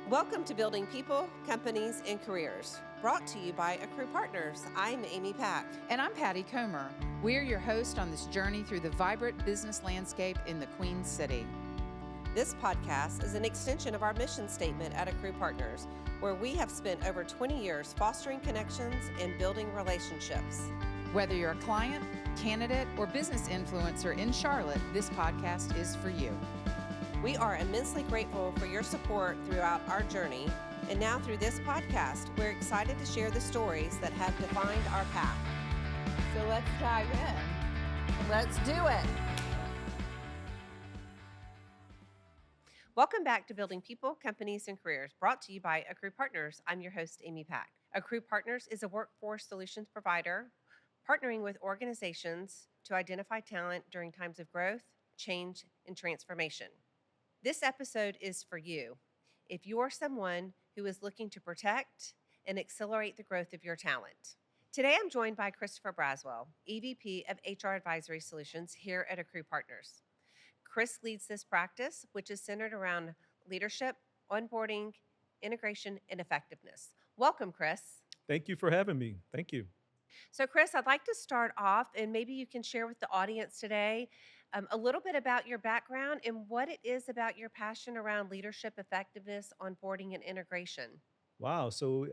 Welcome to Building People, Companies, and Careers, brought to you by AccruePartners. I'm Amy Pack. And I'm Patty Comer. We're your host on this journey through the vibrant business landscape in the Queen City. This podcast is an extension of our mission statement at AccruePartners, where we have spent over 20 years fostering connections and building relationships. Whether you're a client, candidate, or business influencer in Charlotte, this podcast is for you. We are immensely grateful for your support throughout our journey, and now through this podcast, we're excited to share the stories that have defined our path. So let's dive in. Let's do it. Welcome back to Building People, Companies, and Careers, brought to you by AccruePartners. I'm your host, Amy Pack. AccruePartners is a workforce solutions provider partnering with organizations to identify talent during times of growth, change, and transformation. This episode is for you if you are someone who is looking to protect and accelerate the growth of your talent. Today, I'm joined by Christopher Braswell, EVP of HR Advisory Solutions here at AccruePartners. Chris leads this practice, which is centered around leadership, onboarding, integration, and effectiveness. Welcome, Chris. Thank you for having me. Thank you. So, Chris, I'd like to start off, and maybe you can share with the audience today a little bit about your background and what it is about your passion around leadership, effectiveness, onboarding, and integration. Wow. So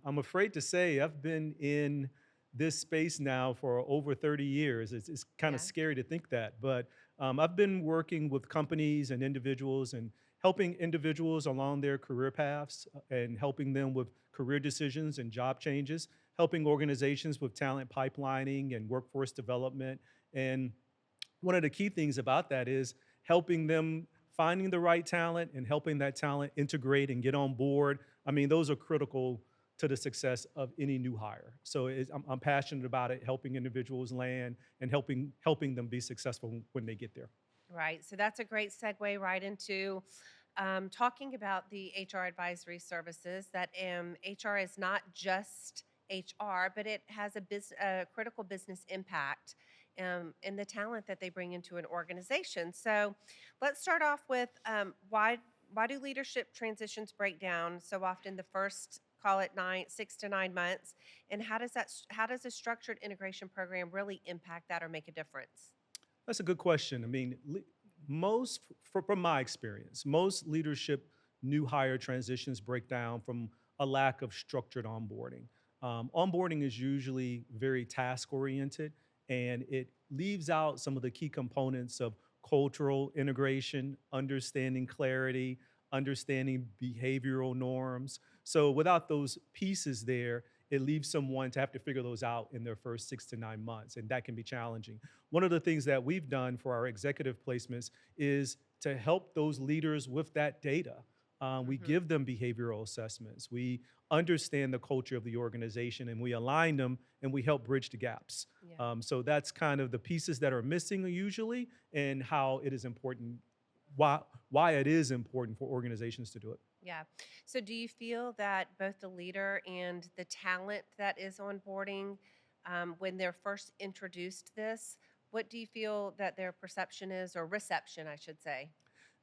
I'm afraid to say I've been in this space now for over 30 years. It's kind of scary to think that, but I've been working with companies and individuals and helping individuals along their career paths and helping them with career decisions and job changes, helping organizations with talent pipelining and workforce development. And one of the key things about that is helping them finding the right talent and helping that talent integrate and get on board. I mean, those are critical to the success of any new hire. So I'm passionate about it, helping individuals land and helping them be successful when they get there. Right. So that's a great segue right into talking about the HR advisory services. That HR is not just HR, but it has a critical business impact in the talent that they bring into an organization. So let's start off with why do leadership transitions break down so often the first, call it 6 to 9 months, and how does a structured integration program really impact that or make a difference? That's a good question. I mean, from my experience, most leadership new hire transitions break down from a lack of structured onboarding. Onboarding is usually very task oriented, and it leaves out some of the key components of cultural integration, understanding clarity, understanding behavioral norms. So without those pieces there, it leaves someone to have to figure those out in their first 6 to 9 months, and that can be challenging. One of the things that we've done for our executive placements is to help those leaders with that data. We give them behavioral assessments. We understand the culture of the organization, and we align them, and we help bridge the gaps. Yeah. So that's kind of the pieces that are missing usually, and how it is important, why it is important for organizations to do it. Yeah. So do you feel that both the leader and the talent that is onboarding, when they're first introduced to this, what do you feel that their perception is, or reception, I should say?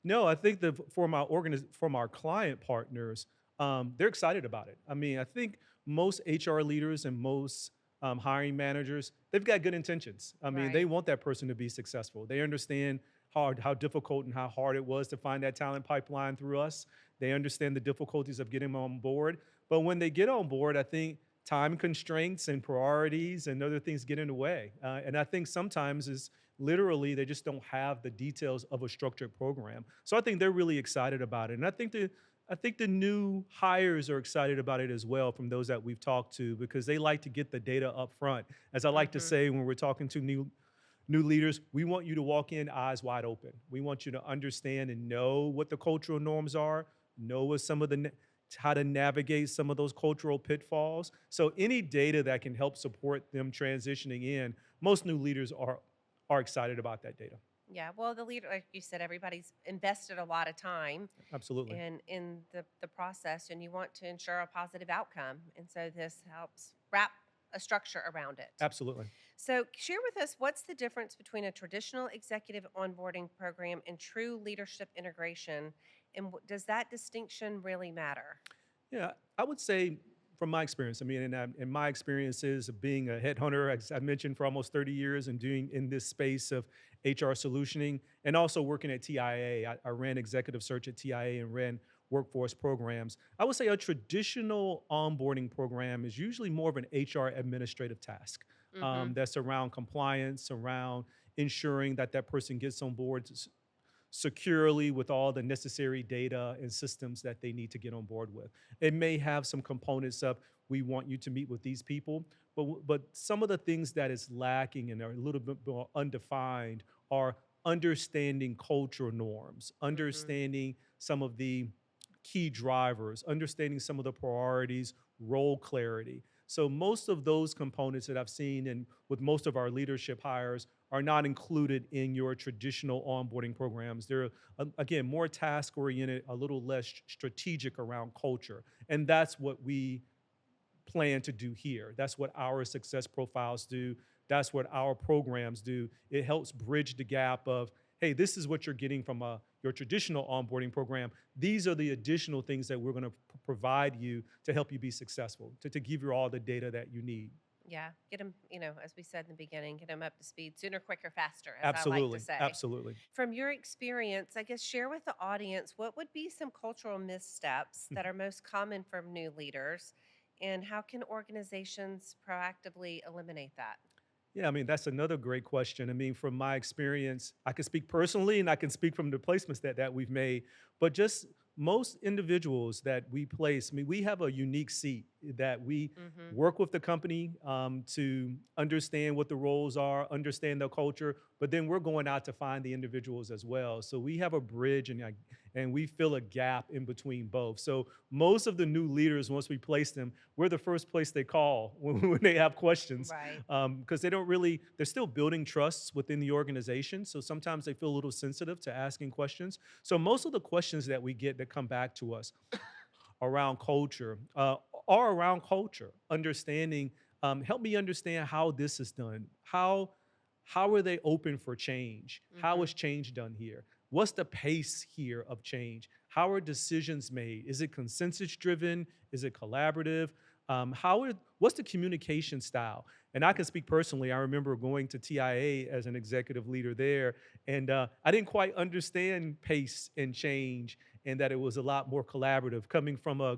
No, I think that from our client partners, they're excited about it. I mean, I think most HR leaders and most hiring managers, they've got good intentions. I mean, they want that person to be successful. They understand how difficult and how hard it was to find that talent pipeline through us. They understand the difficulties of getting them on board. But when they get on board, I think time constraints and priorities and other things get in the way. And I think sometimes is literally they just don't have the details of a structured program. So I think they're really excited about it. And I think the new hires are excited about it as well, from those that we've talked to, because they like to get the data up front. As I like to say when we're talking to new leaders, we want you to walk in eyes wide open. We want you to understand and know what the cultural norms are, know what how to navigate some of those cultural pitfalls. So any data that can help support them transitioning in, most new leaders are excited about that data. Yeah, well, the leader, like you said, everybody's invested a lot of time Absolutely. in the process, and you want to ensure a positive outcome. And so this helps wrap a structure around it. Absolutely. So share with us, what's the difference between a traditional executive onboarding program and true leadership integration, And does that distinction really matter? Yeah, I would say from my experience, I mean, in my experiences of being a headhunter, as I mentioned, for almost 30 years and doing in this space of HR solutioning and also working at TIA. I ran executive search at TIA and ran workforce programs. I would say a traditional onboarding program is usually more of an HR administrative task Mm-hmm. that's around compliance, around ensuring that that person gets on board securely with all the necessary data and systems that they need to get on board with. It may have some components of we want you to meet with these people, but some of the things that is lacking and are a little bit more undefined are understanding cultural norms, Mm-hmm. understanding some of the key drivers, understanding some of the priorities, role clarity. So most of those components that I've seen and with most of our leadership hires are not included in your traditional onboarding programs. They're again more task oriented, a little less strategic around culture. And that's what we plan to do here. That's what our success profiles do. That's what our programs do. It helps bridge the gap of, hey, this is what you're getting from your traditional onboarding program. These are the additional things that we're going to provide you to help you be successful, to give you all the data that you need. Yeah, get them, as we said in the beginning, get them up to speed sooner, quicker, faster, as I like to Absolutely. say. Absolutely. From your experience, I guess share with the audience what would be some cultural missteps that are most common from new leaders, and how can organizations proactively eliminate that? Yeah, I mean, that's another great question. I mean, from my experience, I can speak personally and I can speak from the placements that we've made, but just most individuals that we place, I mean, we have a unique seat that we Mm-hmm. work with the company to understand what the roles are, understand their culture, but then we're going out to find the individuals as well. So we have a bridge and we fill a gap in between both. So most of the new leaders, once we place them, we're the first place they call when they have questions Right. because they don't really, they're still building trusts within the organization. So sometimes they feel a little sensitive to asking questions. So most of the questions that we get that come back to us around culture are around culture, understanding, help me understand how this is done. How are they open for change? How Mm-hmm. is change done here? What's the pace here of change? How are decisions made? Is it consensus driven? Is it collaborative? What's the communication style? And I can speak personally. I remember going to TIA as an executive leader there, and I didn't quite understand pace and change, and that it was a lot more collaborative. Coming from a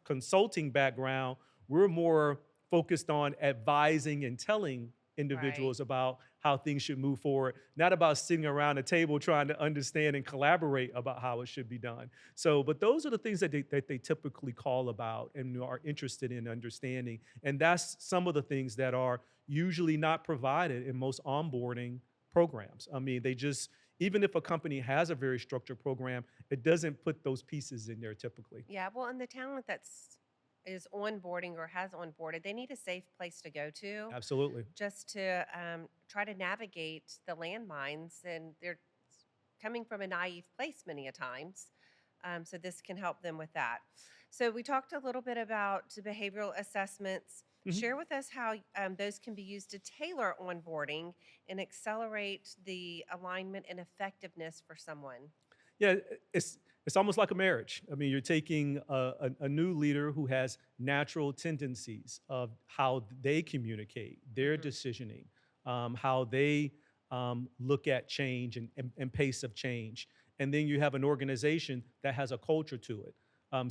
consulting background, we're more focused on advising and telling Right. individuals about how things should move forward, not about sitting around a table trying to understand and collaborate about how it should be done. So, but those are the things that they typically call about and are interested in understanding. And that's some of the things that are usually not provided in most onboarding programs. I mean, they just, even if a company has a very structured program, it doesn't put those pieces in there typically. Yeah. Well, and the talent that's is onboarding or has onboarded, they need a safe place to go to Absolutely. just to try to navigate the landmines. And they're coming from a naive place many a times. So this can help them with that. So we talked a little bit about the behavioral assessments. Mhm. Share with us how those can be used to tailor onboarding and accelerate the alignment and effectiveness for someone. Yeah, it's almost like a marriage. I mean, you're taking a new leader who has natural tendencies of how they communicate, their Hmm. decisioning, how they look at change and pace of change. And then you have an organization that has a culture to it.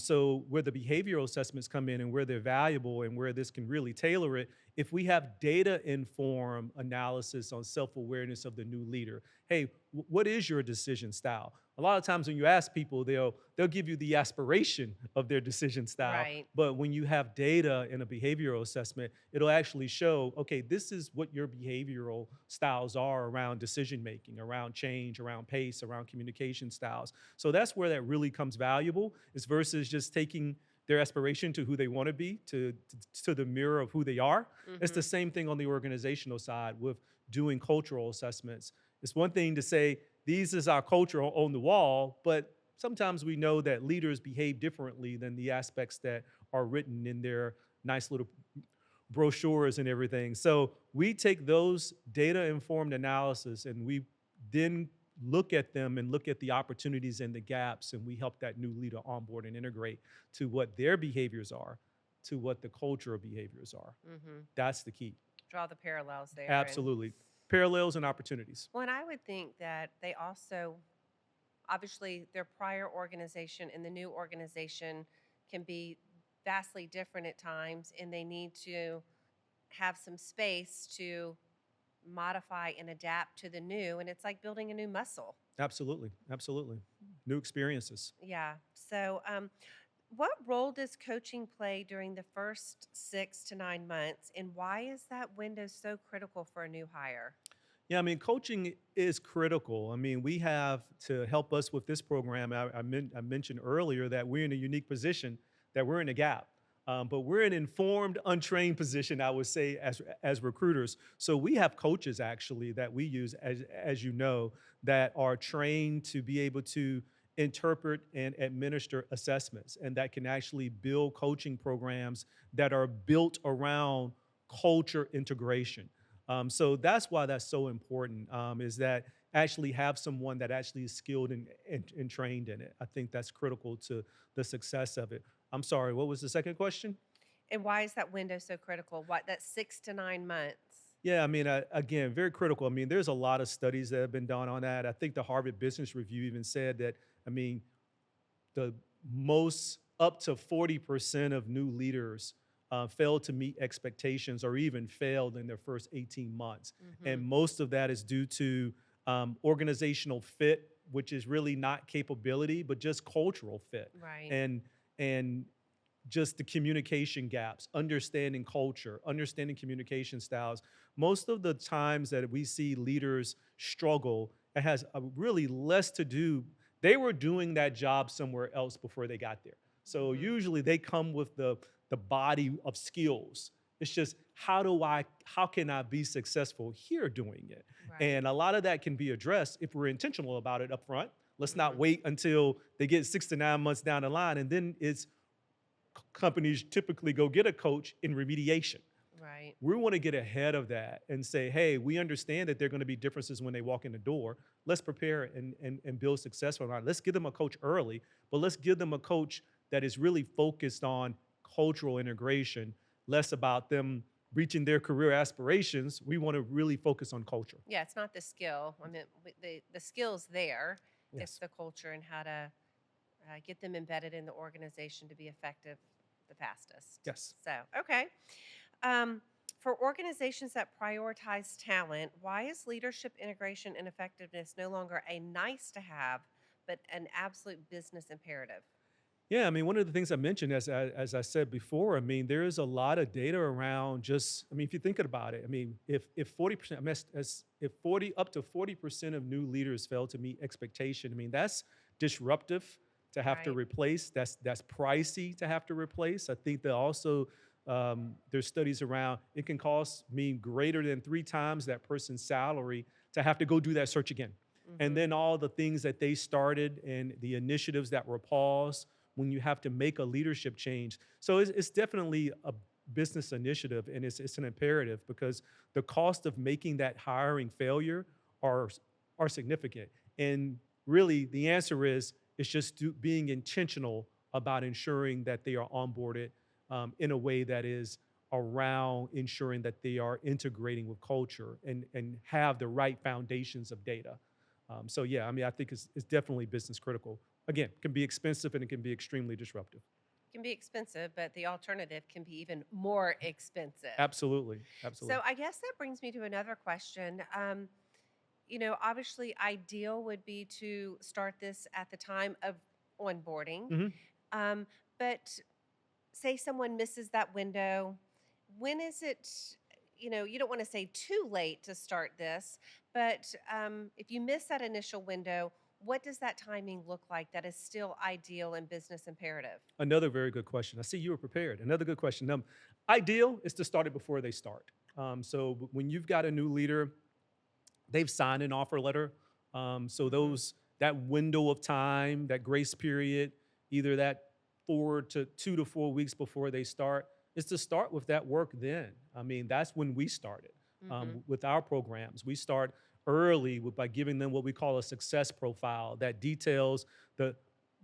So where the behavioral assessments come in and where they're valuable and where this can really tailor it, if we have data informed analysis on self-awareness of the new leader, hey, what is your decision style? A lot of times when you ask people, they'll give you the aspiration of their decision style. Right. But when you have data in a behavioral assessment, it'll actually show, okay, this is what your behavioral styles are around decision making, around change, around pace, around communication styles. So that's where that really comes valuable, is versus just taking their aspiration to who they want to be, to the mirror of who they are. It's the Hmm. same thing on the organizational side with doing cultural assessments. It's one thing to say, these is our culture on the wall, but sometimes we know that leaders behave differently than the aspects that are written in their nice little brochures and everything. So we take those data informed analysis and we then look at them and look at the opportunities and the gaps, and we help that new leader onboard and integrate to what their behaviors are, to what the cultural behaviors are. That's the key. Draw the parallels there. Absolutely. Parallels and opportunities. Well, and I would think that they also, obviously, their prior organization and the new organization can be vastly different at times, and they need to have some space to modify and adapt to the new. And it's like building a new muscle. Absolutely. Absolutely. New experiences. Yeah. So, what role does coaching play during the first 6 to 9 months, and why is that window so critical for a new hire? Yeah, I mean, coaching is critical. I mean, we have to help us with this program. I mentioned earlier that we're in a unique position, that we're in a gap. But we're an informed, untrained position, I would say, as recruiters. So we have coaches actually that we use, as you know, that are trained to be able to interpret and administer assessments, and that can actually build coaching programs that are built around culture integration. So that's why that's so important, is that actually have someone that actually is skilled and trained in it. I think that's critical to the success of it. I'm sorry, what was the second question? And why is that window so critical? What, that 6 to 9 months? Yeah, I mean, again, very critical. I mean, there's a lot of studies that have been done on that. I think the Harvard Business Review even said that, I mean, the most up to 40% of new leaders fail to meet expectations or even failed in their first 18 months. And most of that is due to organizational fit, which is really not capability, but just cultural fit. Right. And just the communication gaps, understanding culture, understanding communication styles. Most of the times that we see leaders struggle, it has really less to do. They were doing that job somewhere else before they got there. So usually they come with the body of skills. It's just how can I be successful here doing it? Right. And a lot of that can be addressed if we're intentional about it up front. Let's not wait until they get 6 to 9 months down the line, and then companies typically go get a coach in remediation. Right. We want to get ahead of that and say, hey, we understand that there are going to be differences when they walk in the door. Let's prepare and build success for them. Let's give them a coach early, but let's give them a coach that is really focused on cultural integration, less about them reaching their career aspirations. We want to really focus on culture. Yeah, it's not the skill. I mean, the skill's there. Yes. It's the culture and how to get them embedded in the organization to be effective the fastest. Yes. So, okay. For organizations that prioritize talent, why is leadership integration and effectiveness no longer a nice to have, but an absolute business imperative? Yeah, I mean, one of the things I mentioned, as I said before, I mean, there is a lot of data around just, I mean, if you think about it, I mean, if 40%, I mean, if 40 up to 40% of new leaders fail to meet expectation, I mean, that's disruptive to have to Right. replace. That's pricey to have to replace. I think that also there's studies around it can cost me greater than 3 times that person's salary to have to go do that search again. And then all the things that they started and the initiatives that were paused when you have to make a leadership change. So it's definitely a business initiative, and it's an imperative because the cost of making that hiring failure are significant. And really, the answer is it's just being intentional about ensuring that they are onboarded in a way that is around ensuring that they are integrating with culture and have the right foundations of data. So yeah, I mean, I think it's definitely business critical. Again, it can be expensive and it can be extremely disruptive. It can be expensive, but the alternative can be even more expensive. Absolutely, absolutely. So I guess that brings me to another question. Obviously, ideal would be to start this at the time of onboarding. Mhm. But say someone misses that window, when is it, you don't want to say too late to start this, but if you miss that initial window, what does that timing look like that is still ideal and business imperative? Another very good question. I see you were prepared. Another good question. Ideal is to start it before they start. So when you've got a new leader, they've signed an offer letter. So that window of time, that grace period, either that 2 to 4 weeks before they start, is to start with that work then. I mean, that's when we started with our programs. We start early by giving them what we call a success profile that details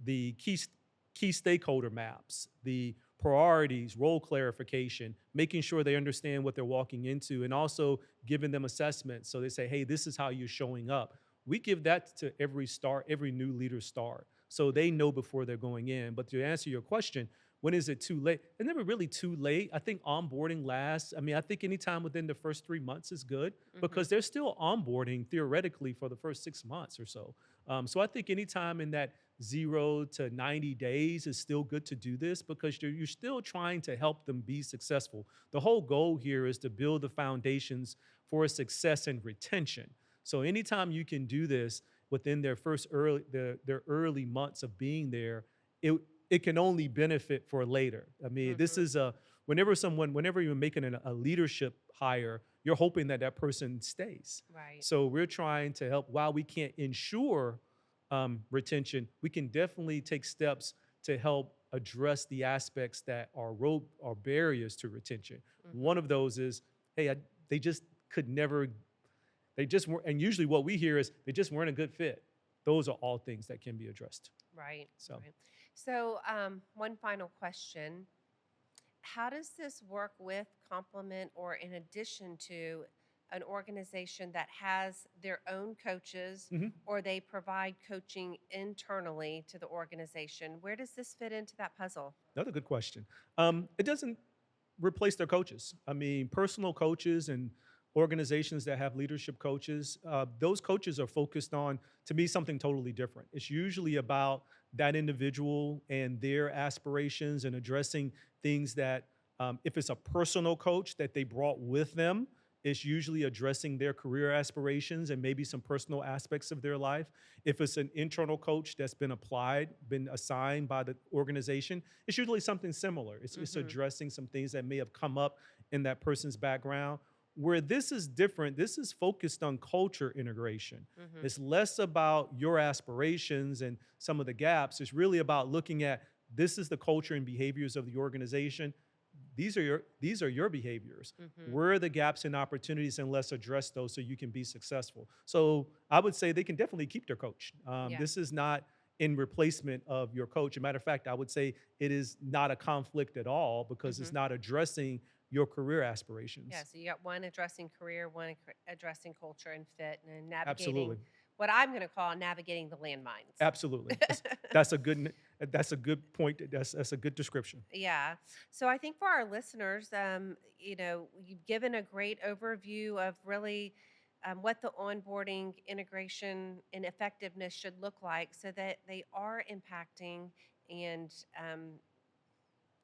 the key stakeholder maps, the priorities, role clarification, making sure they understand what they're walking into, and also giving them assessments. So they say, hey, this is how you're showing up. We give that to every new leader start. So they know before they're going in. But to answer your question, when is it too late? It's never really too late. I think onboarding lasts. I mean, I think anytime within the first 3 months is good Hmm. because they're still onboarding theoretically for the first 6 months or so. So I think anytime in that 0 to 90 days is still good to do this because you're still trying to help them be successful. The whole goal here is to build the foundations for success and retention. So anytime you can do this within their early months of being there, it it can only benefit for later. I mean, this Hmm. is whenever you're making a leadership hire, you're hoping that that person stays. Right. So we're trying to help. While we can't ensure retention, we can definitely take steps to help address the aspects that are barriers to retention. Hmm. One of those is, hey, they just could never, they just weren't, and usually what we hear is they just weren't a good fit. Those are all things that can be addressed. Right. So. Right. So, one final question. How does this work with, complement, or in addition to an organization that has their own coaches Mhm. or they provide coaching internally to the organization? Where does this fit into that puzzle? Another good question. It doesn't replace their coaches. I mean, personal coaches and organizations that have leadership coaches, those coaches are focused on, to me, something totally different. It's usually about that individual and their aspirations and addressing things that, if it's a personal coach that they brought with them, it's usually addressing their career aspirations and maybe some personal aspects of their life. If it's an internal coach that's been assigned by the organization, it's usually something similar. It's Hmm. addressing some things that may have come up in that person's background. Where this is different, this is focused on culture integration. Hmm. It's less about your aspirations and some of the gaps. It's really about looking at this is the culture and behaviors of the organization. These are your behaviors. Hmm. Where are the gaps and opportunities, and let's address those so you can be successful. So I would say they can definitely keep their coach. Yeah. This is not in replacement of your coach. As a matter of fact, I would say it is not a conflict at all because Hmm. it's not addressing your career Yeah. aspirations. So you got one addressing career, one addressing culture and fit, and then navigating Absolutely. what I'm going to call navigating the landmines. Absolutely. That's a good point. That's a good description. Yeah. So I think for our listeners, you've given a great overview of really what the onboarding integration and effectiveness should look like so that they are impacting and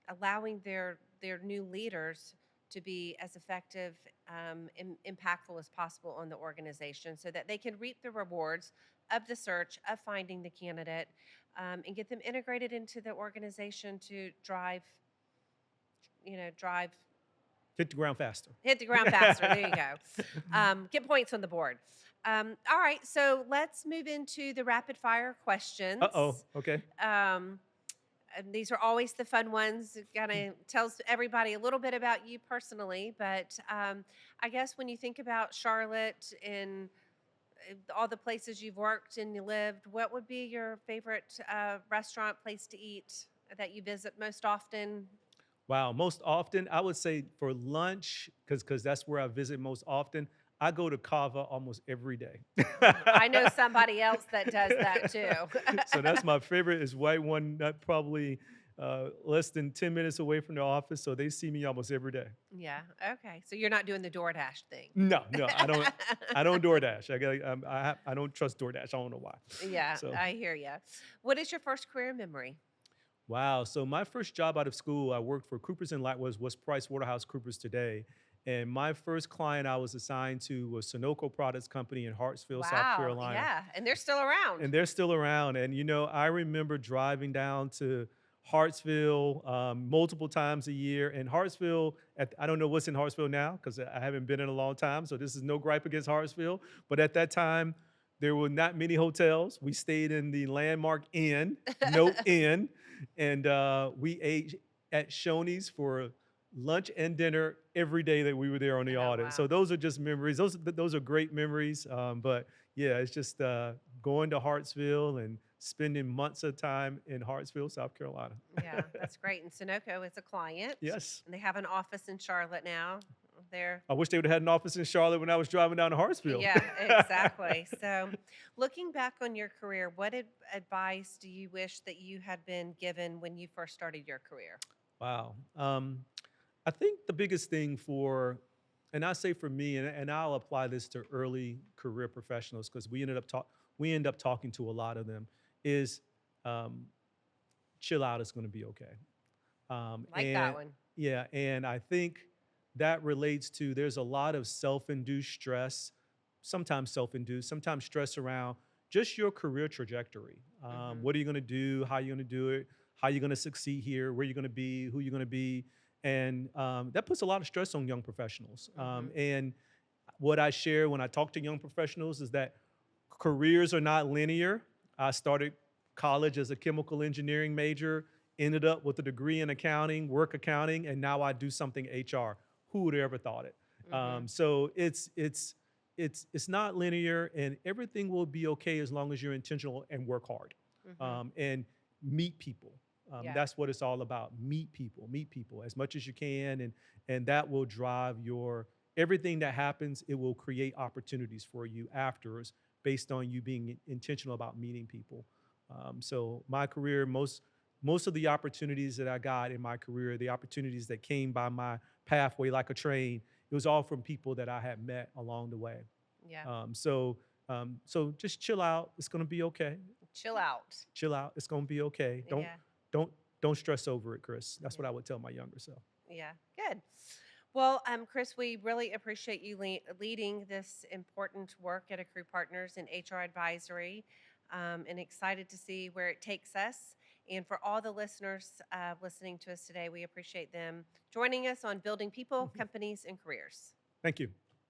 allowing their new leaders to be as effective and impactful as possible on the organization so that they can reap the rewards of the search of finding the candidate and get them integrated into the organization to drive, Hit the ground faster. hit the ground faster. There you go. Get points on the board. All right, so let's move into the rapid fire questions. Uh-oh. Okay. And these are always the fun ones. It kind of tells everybody a little bit about you personally, but I guess when you think about Charlotte and all the places you've worked and you lived, what would be your favorite restaurant place to eat that you visit most often? Wow. Most often, I would say for lunch, because that's where I visit most often. I go to Kava almost every day. I know somebody else that does that too. So that's my favorite. Is right one, not probably less than 10 minutes away from the office. So they see me almost every day. Yeah. Okay. So you're not doing the DoorDash thing. No, no, I don't. I don't DoorDash. I don't trust DoorDash. I don't know why. Yeah, So I hear you. What is your first career memory? wow. So my first job out of school, I worked for Coopers and Light was Price Waterhouse Coopers today. And my first client I was assigned to was Sunoco Products Company in Hartsville, South Wow. Carolina. Yeah. And they're still around. And they're still around. And I remember driving down to Hartsville multiple times a year. And Hartsville, I don't know what's in Hartsville now because I haven't been in a long time. So this is no gripe against Hartsville. But at that time, there were not many hotels. We stayed in the Landmark Inn, no inn, and we ate at Shoney's for lunch and dinner every day that we were there on the Oh, audit. So wow. those are just memories. Those are great memories. But yeah, it's just going to Hartsville and spending months of time in Hartsville, South Carolina. Yeah, that's great. And Sunoco is a client, Yes. and they have an office in Charlotte now. They're I wish they would have had an office in Charlotte when I was driving down to Hartsville. Yeah, exactly. So, looking back on your career, what advice do you wish that you had been given when you first started your career? Wow. I think the biggest thing and I say for me, and I'll apply this to early career professionals because we end up talking to a lot of them, is um, chill out. It's going to be okay. Like that And one. yeah, and I think that relates to there's a lot of self-induced stress, sometimes self-induced, sometimes stress around just your career trajectory. Hmm. What are you going to do? How are you going to do it? How are you going to succeed here? Where are you going to be? Who are you going to be? And that puts a lot of stress on young professionals. Hmm. And what I share when I talk to young professionals is that careers are not linear. I started college as a chemical engineering major, ended up with a degree in accounting, work accounting, and now I do something HR. Who would have ever thought it? Hmm. So it's not linear, and everything will be okay as long as you're intentional and work hard, Hmm. and meet people. Yeah. That's what it's all about. Meet people as much as you can, and that will drive your everything that happens. It will create opportunities for you afterwards based on you being intentional about meeting people. So my career, most of the opportunities that I got in my career, the opportunities that came by my pathway like a train, it was all from people that I had met along the way. Yeah. So just chill out. It's gonna be okay. Chill out. Chill out. It's gonna be okay. Yeah. Don't don't stress over it, Chris. That's Yeah. what I would tell my younger self. Yeah. Good. Well, Chris, we really appreciate you leading this important work at Accrue Partners in HR advisory, and excited to see where it takes us. And for all the listeners listening to us today, we appreciate them joining us on building people, companies, and careers. Thank you.